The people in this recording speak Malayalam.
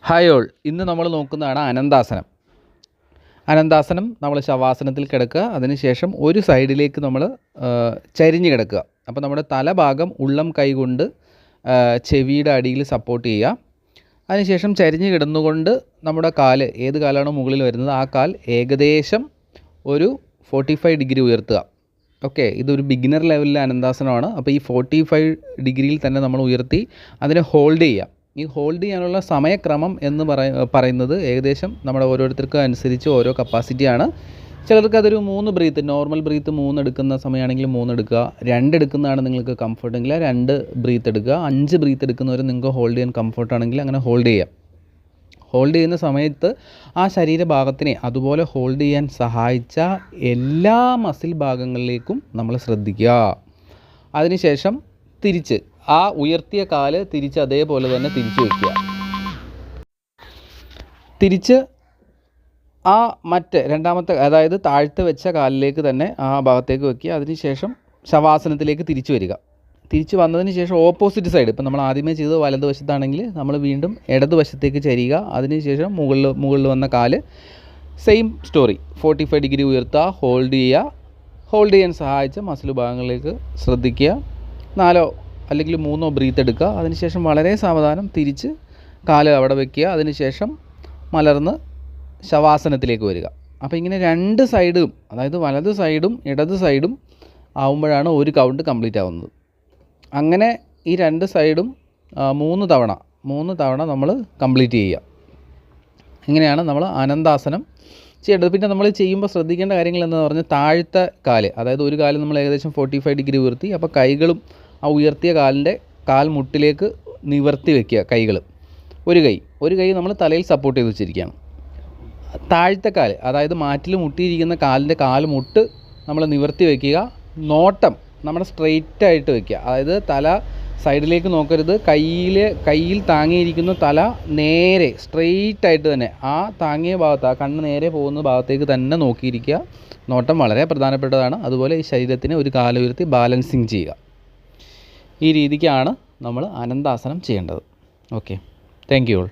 ഹായ് ഓൾ, ഇന്ന് നമ്മൾ നോക്കുന്നതാണ് അനന്താസനം. അനന്താസനം നമ്മൾ ശവാസനത്തിൽ കിടക്കുക, അതിനുശേഷം ഒരു സൈഡിലേക്ക് നമ്മൾ ചരിഞ്ഞ് കിടക്കുക. അപ്പോൾ നമ്മുടെ തലഭാഗം ഉള്ളം കൈ കൊണ്ട് ചെവിയുടെ അടിയിൽ സപ്പോർട്ട് ചെയ്യുക. അതിനുശേഷം ചരിഞ്ഞ് കിടന്നുകൊണ്ട് നമ്മുടെ കാല്, ഏത് കാലാണോ മുകളിൽ വരുന്നത് ആ കാൽ ഏകദേശം ഒരു 45 ഡിഗ്രി ഉയർത്തുക. ഓക്കെ, ഇതൊരു ബിഗിനർ ലെവലിലെ അനന്താസനമാണ്. അപ്പോൾ ഈ 45 ഡിഗ്രിയിൽ തന്നെ നമ്മൾ ഉയർത്തി അതിനെ ഹോൾഡ് ചെയ്യുക. ഈ ഹോൾഡ് ചെയ്യാനുള്ള സമയക്രമം എന്ന് പറയുന്നത് ഏകദേശം നമ്മുടെ ഓരോരുത്തർക്കും അനുസരിച്ച് ഓരോ കപ്പാസിറ്റിയാണ്. ചിലർക്ക് അതൊരു 3 ബ്രീത്ത്, നോർമൽ ബ്രീത്ത് 3 എടുക്കുന്ന സമയമാണെങ്കിൽ 3 എടുക്കുക, 2 എടുക്കുന്നതാണ് നിങ്ങൾക്ക് കംഫർട്ടെങ്കിൽ 2 ബ്രീത്ത് എടുക്കുക, 5 ബ്രീത്ത് എടുക്കുന്നവർ നിങ്ങൾക്ക് ഹോൾഡ് ചെയ്യാൻ കംഫർട്ടാണെങ്കിൽ അങ്ങനെ ഹോൾഡ് ചെയ്യാം. ഹോൾഡ് ചെയ്യുന്ന സമയത്ത് ആ ശരീരഭാഗത്തിനെ അതുപോലെ ഹോൾഡ് ചെയ്യാൻ സഹായിച്ച എല്ലാ മസിൽ ഭാഗങ്ങളിലേക്കും നമ്മൾ ശ്രദ്ധിക്കുക. അതിനുശേഷം തിരിച്ച് ആ ഉയർത്തിയ കാല് തിരിച്ച് അതേപോലെ തന്നെ തിരിച്ച് വയ്ക്കുക. തിരിച്ച് ആ രണ്ടാമത്തെ, അതായത് താഴ്ത്ത് വെച്ച കാലിലേക്ക് തന്നെ ആ ഭാഗത്തേക്ക് വയ്ക്കുക. അതിനുശേഷം ശവാസനത്തിലേക്ക് തിരിച്ചു വരിക. തിരിച്ച് വന്നതിന് ശേഷം ഓപ്പോസിറ്റ് സൈഡ്, ഇപ്പം നമ്മൾ ആദ്യമേ ചെയ്തത് വലതുവശത്താണെങ്കിൽ നമ്മൾ വീണ്ടും ഇടതുവശത്തേക്ക് ചരിയുക. അതിനുശേഷം മുകളിൽ വന്ന കാല് സെയിം സ്റ്റോറി, 45 ഡിഗ്രി ഉയർത്തുക, ഹോൾഡ് ചെയ്യുക. ഹോൾഡ് ചെയ്യാൻ സഹായിച്ച മസിൽ ഭാഗങ്ങളിലേക്ക് ശ്രദ്ധിക്കുക. 4 അല്ലെങ്കിൽ 3 ബ്രീത്ത് എടുക്കുക. അതിനുശേഷം വളരെ സാവധാനം തിരിച്ച് കാല് അവിടെ വയ്ക്കുക. അതിനുശേഷം മലർന്ന് ശവാസനത്തിലേക്ക് വരിക. അപ്പോൾ ഇങ്ങനെ 2 സൈഡും, അതായത് വലത് സൈഡും ഇടത് സൈഡും ആവുമ്പോഴാണ് ഒരു കൗണ്ട് കംപ്ലീറ്റ് ആവുന്നത്. അങ്ങനെ ഈ 2 സൈഡും 3 തവണ നമ്മൾ കംപ്ലീറ്റ് ചെയ്യുക. ഇങ്ങനെയാണ് നമ്മൾ അനന്താസനം ചെയ്യേണ്ടത്. പിന്നെ നമ്മൾ ചെയ്യുമ്പോൾ ശ്രദ്ധിക്കേണ്ട കാര്യങ്ങൾ എന്ന് പറഞ്ഞാൽ താഴത്തെ കാല്, അതായത് ഒരു കാല് നമ്മൾ ഏകദേശം 45 ഡിഗ്രി ഉയർത്തി, അപ്പോൾ കൈകളും ആ ഉയർത്തിയ കാലിൻ്റെ കാൽമുട്ടിലേക്ക് നിവർത്തി വയ്ക്കുക. കൈകൾ ഒരു കൈ നമ്മൾ തലയിൽ സപ്പോർട്ട് ചെയ്ത് വെച്ചിരിക്കുകയാണ്. താഴത്തെ കാല്, അതായത് മാറ്റിൽ മുട്ടിയിരിക്കുന്ന കാലിൻ്റെ കാൽമുട്ട് നമ്മൾ നിവർത്തി വയ്ക്കുക. നോട്ടം നമ്മുടെ സ്ട്രെയിറ്റ് ആയിട്ട് വയ്ക്കുക, അതായത് തല സൈഡിലേക്ക് നോക്കരുത്. കയ്യിൽ താങ്ങിയിരിക്കുന്ന തല നേരെ സ്ട്രെയിറ്റ് ആയിട്ട് തന്നെ ആ താങ്ങിയ ഭാഗത്ത്, ആ കണ്ണ് നേരെ പോകുന്ന ഭാഗത്തേക്ക് തന്നെ നോക്കിയിരിക്കുക. നോട്ടം വളരെ പ്രധാനപ്പെട്ടതാണ്. അതുപോലെ ഈ ശരീരത്തിനെ ഒരു കാലുയർത്തി ബാലൻസിങ് ചെയ്യുക. ഈ രീതിക്കാണ് നമ്മൾ അനന്താസനം ചെയ്യേണ്ടത്. Okay, thank you all.